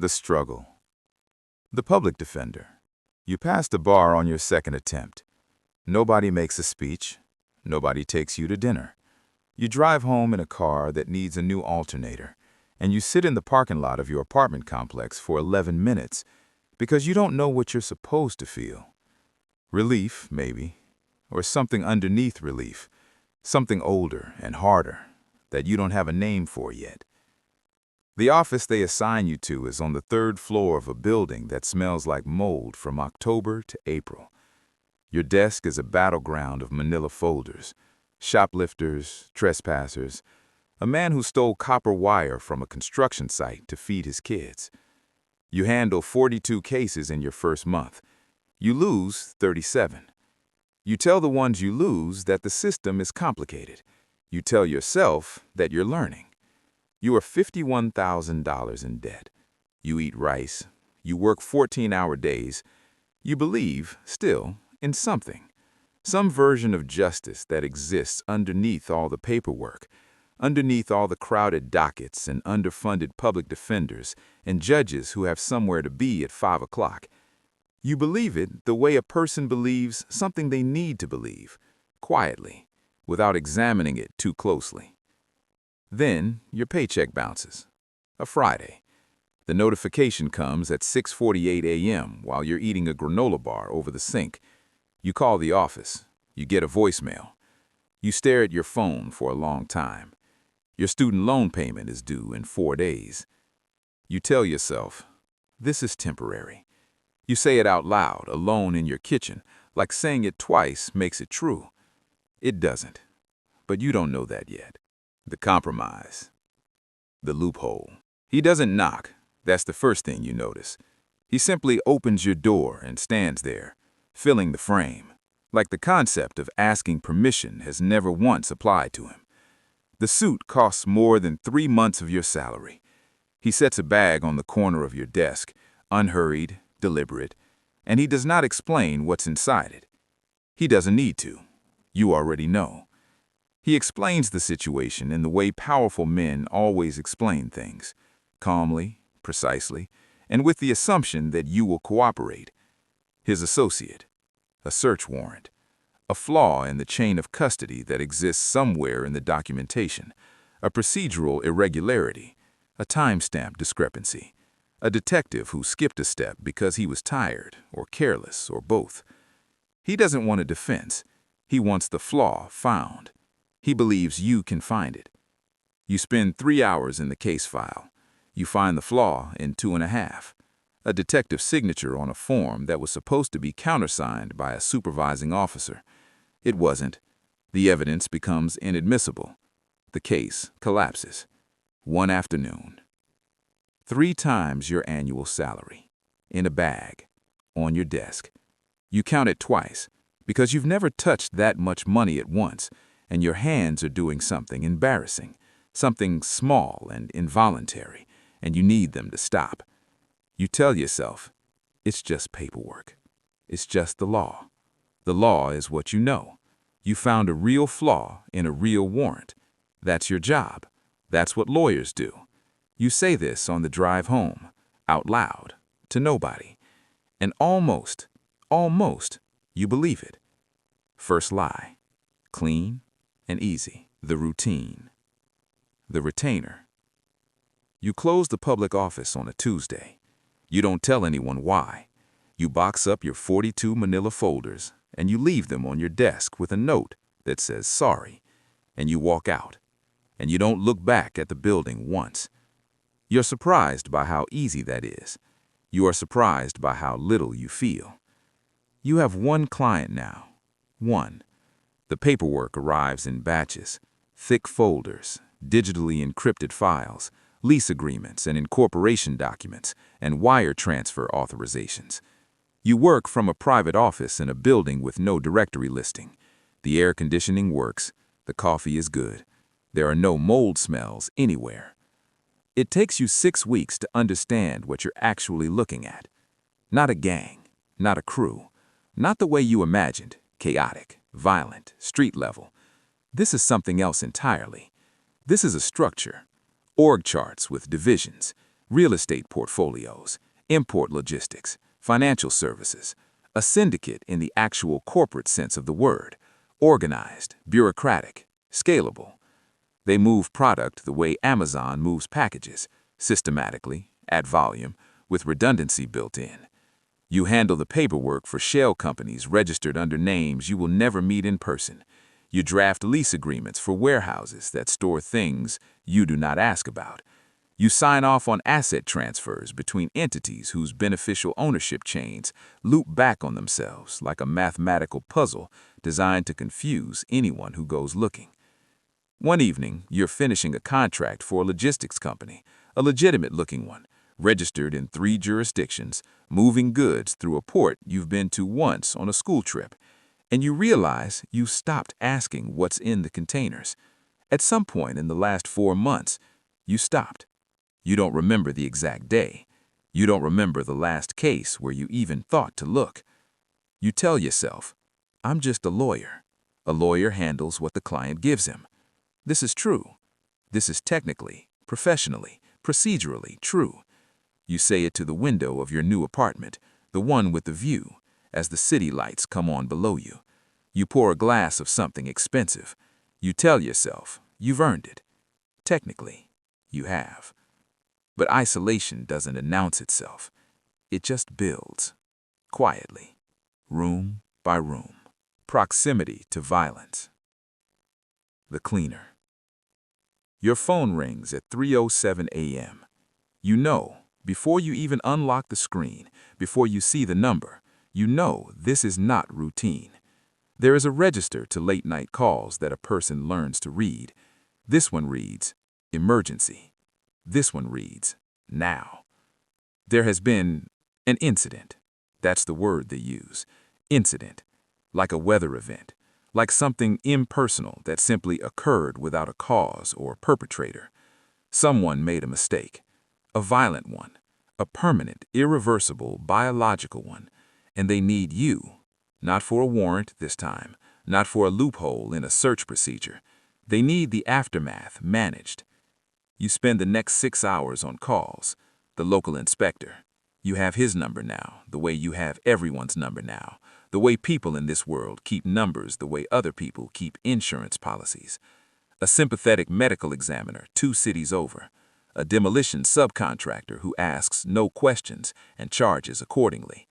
The struggle. The public defender. You pass the bar on your second attempt. Nobody makes a speech. Nobody takes you to dinner. You drive home in a car that needs a new alternator, and you sit in the parking lot of your apartment complex for 11 minutes because you don't know what you're supposed to feel. Relief, maybe, or something underneath relief, something older and harder that you don't have a name for yet. The office they assign you to is on the third floor of a building that smells like mold from October to April. Your desk is a battleground of manila folders, shoplifters, trespassers, a man who stole copper wire from a construction site to feed his kids. You handle 42 cases in your first month. You lose 37. You tell the ones you lose that the system is complicated. You tell yourself that you're learning. You are $51,000 in debt. You eat rice. You work 14-hour days. You believe, still, in something. Some version of justice that exists underneath all the paperwork, underneath all the crowded dockets and underfunded public defenders and judges who have somewhere to be at 5 o'clock. You believe it the way a person believes something they need to believe, quietly, without examining it too closely. Then your paycheck bounces. A Friday. The notification comes at 6:48 a.m. while you're eating a granola bar over the sink. You call the office. You get a voicemail. You stare at your phone for a long time. Your student loan payment is due in 4 days. You tell yourself, this is temporary. You say it out loud, alone in your kitchen, like saying it twice makes it true. It doesn't. But you don't know that yet. The compromise. The loophole. He doesn't knock. That's the first thing you notice. He simply opens your door and stands there, filling the frame, like the concept of asking permission has never once applied to him. The suit costs more than 3 months of your salary. He sets a bag on the corner of your desk, unhurried, deliberate, and he does not explain what's inside it. He doesn't need to. You already know. He explains the situation in the way powerful men always explain things, calmly, precisely, and with the assumption that you will cooperate. His associate. A search warrant. A flaw in the chain of custody that exists somewhere in the documentation. A procedural irregularity. A timestamp discrepancy. A detective who skipped a step because he was tired, or careless, or both. He doesn't want a defense. He wants the flaw found. He believes you can find it. You spend 3 hours in the case file. You find the flaw in 2.5. A detective's signature on a form that was supposed to be countersigned by a supervising officer. It wasn't. The evidence becomes inadmissible. The case collapses. One afternoon. 3 times your annual salary. In a bag. On your desk. You count it twice, because you've never touched that much money at once, and your hands are doing something embarrassing, something small and involuntary, and you need them to stop. You tell yourself, it's just paperwork. It's just the law. The law is what you know. You found a real flaw in a real warrant. That's your job. That's what lawyers do. You say this on the drive home, out loud, to nobody. And almost, you believe it. First lie. Clean and easy. The routine. The retainer. You close the public office on a Tuesday. You don't tell anyone why. You box up your 42 manila folders and you leave them on your desk with a note that says sorry, and you walk out, and you don't look back at the building once. You're surprised by how easy that is. You are surprised by how little you feel. You have one client now. One. The paperwork arrives in batches, thick folders, digitally encrypted files, lease agreements and incorporation documents, and wire transfer authorizations. You work from a private office in a building with no directory listing. The air conditioning works. The coffee is good. There are no mold smells anywhere. It takes you 6 weeks to understand what you're actually looking at. Not a gang, not a crew, not the way you imagined, chaotic, violent, street level. This is something else entirely. This is a structure. Org charts with divisions, real estate portfolios, import logistics, financial services, a syndicate in the actual corporate sense of the word, organized, bureaucratic, scalable. They move product the way Amazon moves packages, systematically, at volume, with redundancy built in. You handle the paperwork for shell companies registered under names you will never meet in person. You draft lease agreements for warehouses that store things you do not ask about. You sign off on asset transfers between entities whose beneficial ownership chains loop back on themselves like a mathematical puzzle designed to confuse anyone who goes looking. One evening, you're finishing a contract for a logistics company, a legitimate-looking one, registered in 3 jurisdictions, moving goods through a port you've been to once on a school trip, and you realize you stopped asking what's in the containers. At some point in the last 4 months, you stopped. You don't remember the exact day. You don't remember the last case where you even thought to look. You tell yourself, I'm just a lawyer. A lawyer handles what the client gives him. This is true. This is technically, professionally, procedurally true. You say it to the window of your new apartment, the one with the view, as the city lights come on below you. You pour a glass of something expensive. You tell yourself, you've earned it. Technically, you have. But isolation doesn't announce itself. It just builds, quietly, room by room. Proximity to violence. The cleaner. Your phone rings at 3:07 a.m. You know, before you even unlock the screen, before you see the number, you know this is not routine. There is a register to late-night calls that a person learns to read. This one reads, emergency. This one reads, now. There has been an incident. That's the word they use. Incident. Like a weather event. Like something impersonal that simply occurred without a cause or perpetrator. Someone made a mistake. A violent one. A permanent, irreversible, biological one. And they need you. Not for a warrant this time. Not for a loophole in a search procedure. They need the aftermath managed. You spend the next 6 hours on calls. The local inspector. You have his number now, the way you have everyone's number now. The way people in this world keep numbers the way other people keep insurance policies. A sympathetic medical examiner 2 cities over. A demolition subcontractor who asks no questions and charges accordingly.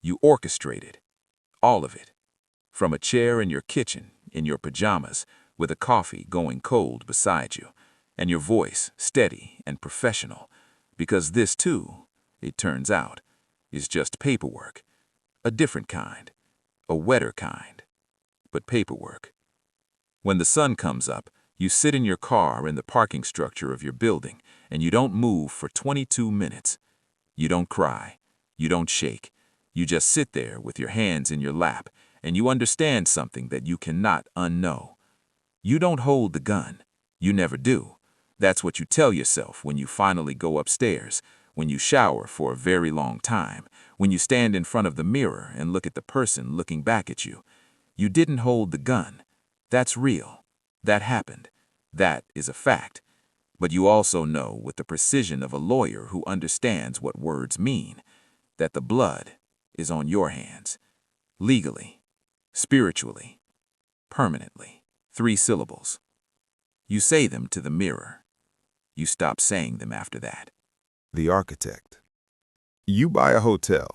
You orchestrate it. All of it. From a chair in your kitchen, in your pajamas, with a coffee going cold beside you, and your voice steady and professional, because this too, it turns out, is just paperwork. A different kind. A wetter kind. But paperwork. When the sun comes up, you sit in your car in the parking structure of your building, and you don't move for 22 minutes. You don't cry. You don't shake. You just sit there with your hands in your lap, and you understand something that you cannot unknow. You don't hold the gun. You never do. That's what you tell yourself when you finally go upstairs, when you shower for a very long time, when you stand in front of the mirror and look at the person looking back at you. You didn't hold the gun. That's real. That happened. That is a fact. But you also know with the precision of a lawyer who understands what words mean, that the blood is on your hands. Legally, spiritually, permanently. 3 syllables. You say them to the mirror. You stop saying them after that. The architect. You buy a hotel,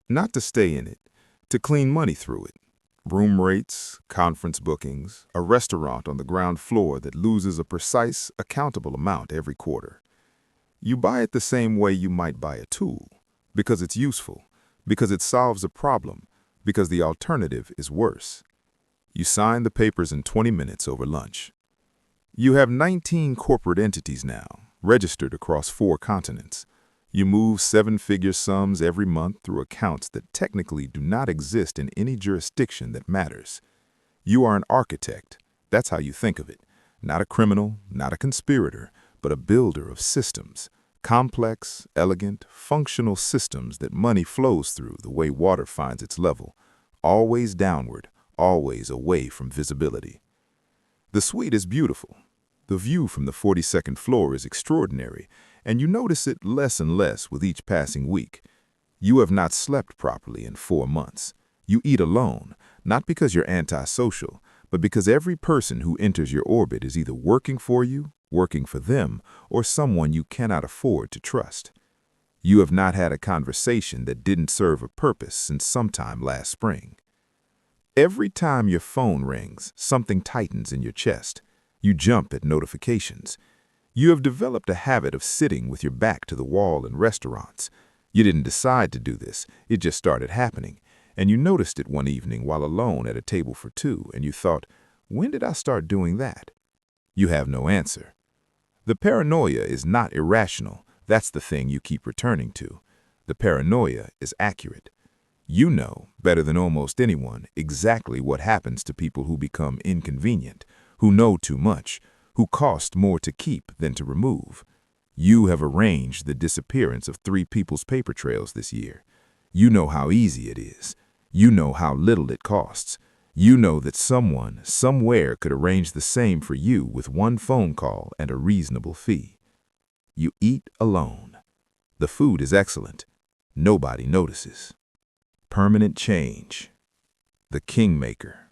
not to stay in it, to clean money through it. Room rates, conference bookings, a restaurant on the ground floor that loses a precise, accountable amount every quarter. You buy it the same way you might buy a tool, because it's useful, because it solves a problem, because the alternative is worse. You sign the papers in 20 minutes over lunch. You have 19 corporate entities now, registered across 4 continents. You move 7-figure sums every month through accounts that technically do not exist in any jurisdiction that matters. You are an architect. That's how you think of it. Not a criminal, not a conspirator, but a builder of systems. Complex, elegant, functional systems that money flows through the way water finds its level. Always downward, always away from visibility. The suite is beautiful. The view from the 42nd floor is extraordinary, and you notice it less and less with each passing week. You have not slept properly in 4 months. You eat alone, not because you're antisocial, but because every person who enters your orbit is either working for you, working for them, or someone you cannot afford to trust. You have not had a conversation that didn't serve a purpose since sometime last spring. Every time your phone rings, something tightens in your chest. You jump at notifications. You have developed a habit of sitting with your back to the wall in restaurants. You didn't decide to do this, it just started happening. And you noticed it one evening while alone at a table for two, and you thought, when did I start doing that? You have no answer. The paranoia is not irrational. That's the thing you keep returning to. The paranoia is accurate. You know, better than almost anyone, exactly what happens to people who become inconvenient, who know too much, who cost more to keep than to remove. You have arranged the disappearance of 3 people's paper trails this year. You know how easy it is. You know how little it costs. You know that someone, somewhere could arrange the same for you with 1 phone call and a reasonable fee. You eat alone. The food is excellent. Nobody notices. Permanent change. The Kingmaker.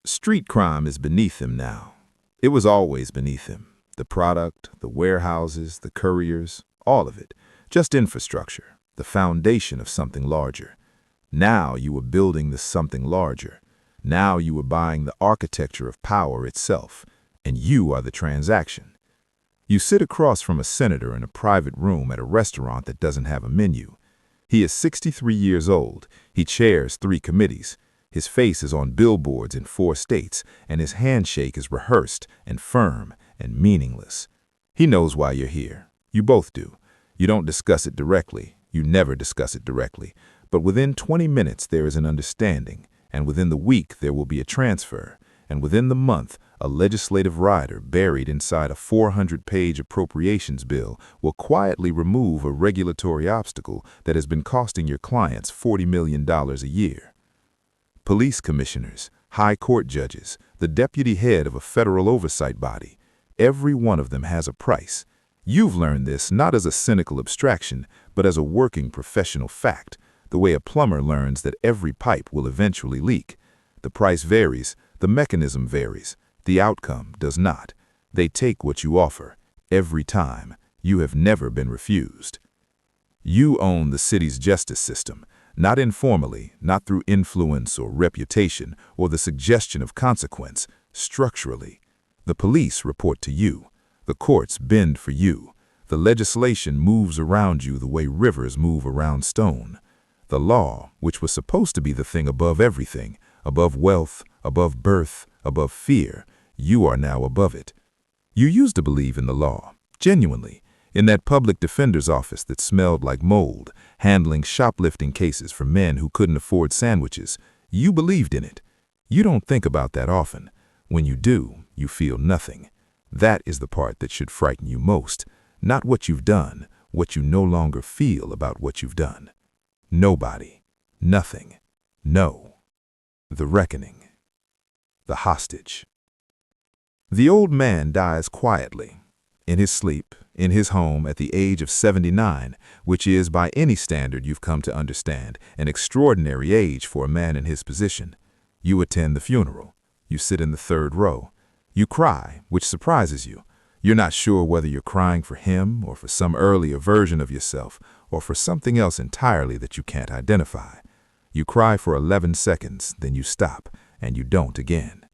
Street crime is beneath him now. It was always beneath him. The product, the warehouses, the couriers, all of it. Just infrastructure, the foundation of something larger. Now you were building this something larger. Now you were buying the architecture of power itself, and you are the transaction. You sit across from a senator in a private room at a restaurant that doesn't have a menu. He is 63 years old. He chairs 3 committees. His face is on billboards in 4 states, and his handshake is rehearsed and firm and meaningless. He knows why you're here. You both do. You don't discuss it directly. You never discuss it directly. But within 20 minutes there is an understanding, and within the week there will be a transfer, and within the month a legislative rider buried inside a 400-page appropriations bill will quietly remove a regulatory obstacle that has been costing your clients $40 million a year. Police commissioners, high court judges, the deputy head of a federal oversight body, every one of them has a price. You've learned this not as a cynical abstraction, but as a working professional fact, the way a plumber learns that every pipe will eventually leak. The price varies, the mechanism varies, the outcome does not. They take what you offer, every time. You have never been refused. You own the city's justice system, not informally, not through influence or reputation or the suggestion of consequence, structurally. The police report to you. The courts bend for you. The legislation moves around you the way rivers move around stone. The law, which was supposed to be the thing above everything, above wealth, above birth, above fear, you are now above it. You used to believe in the law, genuinely, in that public defender's office that smelled like mold, handling shoplifting cases for men who couldn't afford sandwiches. You believed in it. You don't think about that often. When you do, you feel nothing. That is the part that should frighten you most, not what you've done, what you no longer feel about what you've done. Nobody, nothing, no. The reckoning. The hostage. The old man dies quietly, in his sleep, in his home at the age of 79, which is, by any standard you've come to understand, an extraordinary age for a man in his position. You attend the funeral. You sit in the 3rd row. You cry, which surprises you. You're not sure whether you're crying for him or for some earlier version of yourself or for something else entirely that you can't identify. You cry for 11 seconds, then you stop, and you don't again.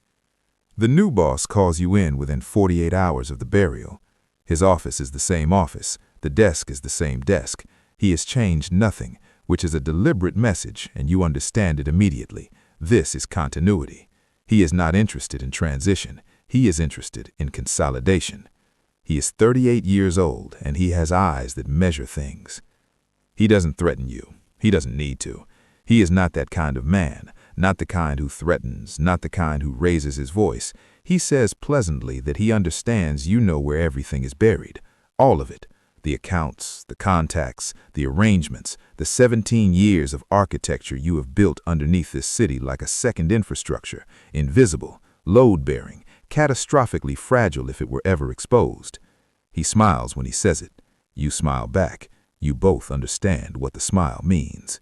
The new boss calls you in within 48 hours of the burial. His office is the same office. The desk is the same desk. He has changed nothing, which is a deliberate message, and you understand it immediately. This is continuity. He is not interested in transition. He is interested in consolidation. He is 38 years old, and he has eyes that measure things. He doesn't threaten you. He doesn't need to. He is not that kind of man, not the kind who threatens, not the kind who raises his voice. He says pleasantly that he understands you know where everything is buried, all of it. The accounts, the contacts, the arrangements, the 17 years of architecture you have built underneath this city like a second infrastructure, invisible, load-bearing, catastrophically fragile if it were ever exposed. He smiles when he says it. You smile back. You both understand what the smile means.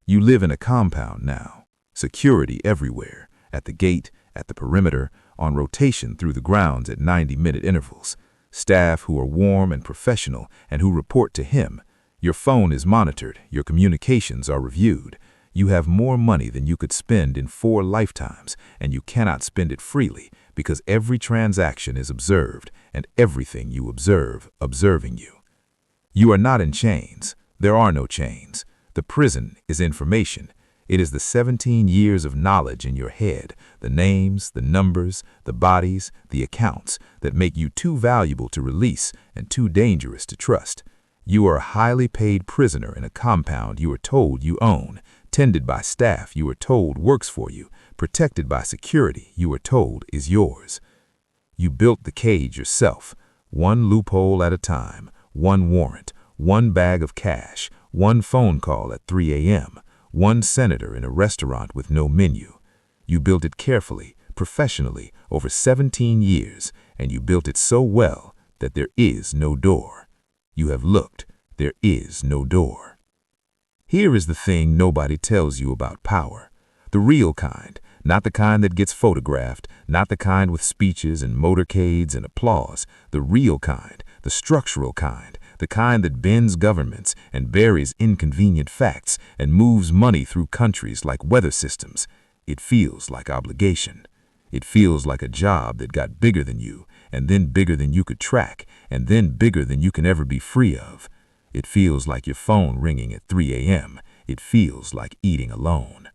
You live in a compound now. Security everywhere, at the gate, at the perimeter, on rotation through the grounds at 90-minute intervals. Staff who are warm and professional and who report to him. Your phone is monitored. Your communications are reviewed. You have more money than you could spend in 4 lifetimes, and you cannot spend it freely because every transaction is observed and everything you observe, observing you. You are not in chains. There are no chains. The prison is information. It is the 17 years of knowledge in your head, the names, the numbers, the bodies, the accounts that make you too valuable to release and too dangerous to trust. You are a highly paid prisoner in a compound you are told you own, tended by staff you are told works for you, protected by security you are told is yours. You built the cage yourself, one loophole at a time, one warrant, one bag of cash, one phone call at 3 a.m., one senator in a restaurant with no menu. You built it carefully, professionally, over 17 years, and you built it so well that there is no door. You have looked, there is no door. Here is the thing nobody tells you about power. The real kind, not the kind that gets photographed, not the kind with speeches and motorcades and applause. The real kind, the structural kind, the kind that bends governments and buries inconvenient facts and moves money through countries like weather systems. It feels like obligation. It feels like a job that got bigger than you, and then bigger than you could track, and then bigger than you can ever be free of. It feels like your phone ringing at 3 a.m. It feels like eating alone.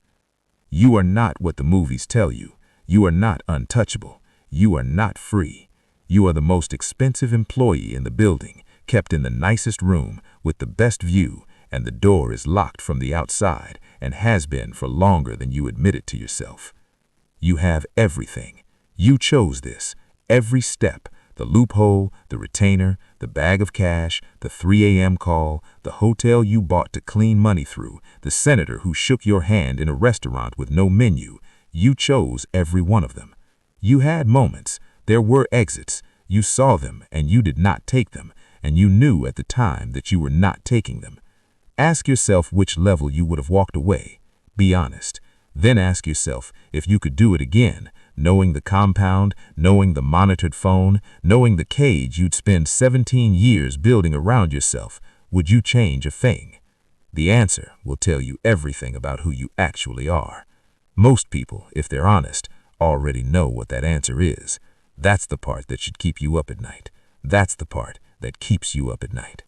You are not what the movies tell you. You are not untouchable. You are not free. You are the most expensive employee in the building, kept in the nicest room with the best view, and the door is locked from the outside and has been for longer than you admitted to yourself. You have everything. You chose this. Every step, the loophole, the retainer, the bag of cash, the 3 a.m. call, the hotel you bought to clean money through, the senator who shook your hand in a restaurant with no menu. You chose every one of them. You had moments. There were exits. You saw them and you did not take them, and you knew at the time that you were not taking them. Ask yourself which level you would have walked away. Be honest. Then ask yourself if you could do it again, knowing the compound, knowing the monitored phone, knowing the cage you'd spend 17 years building around yourself. Would you change a thing? The answer will tell you everything about who you actually are. Most people, if they're honest, already know what that answer is. That's the part that should keep you up at night. That's the part that keeps you up at night.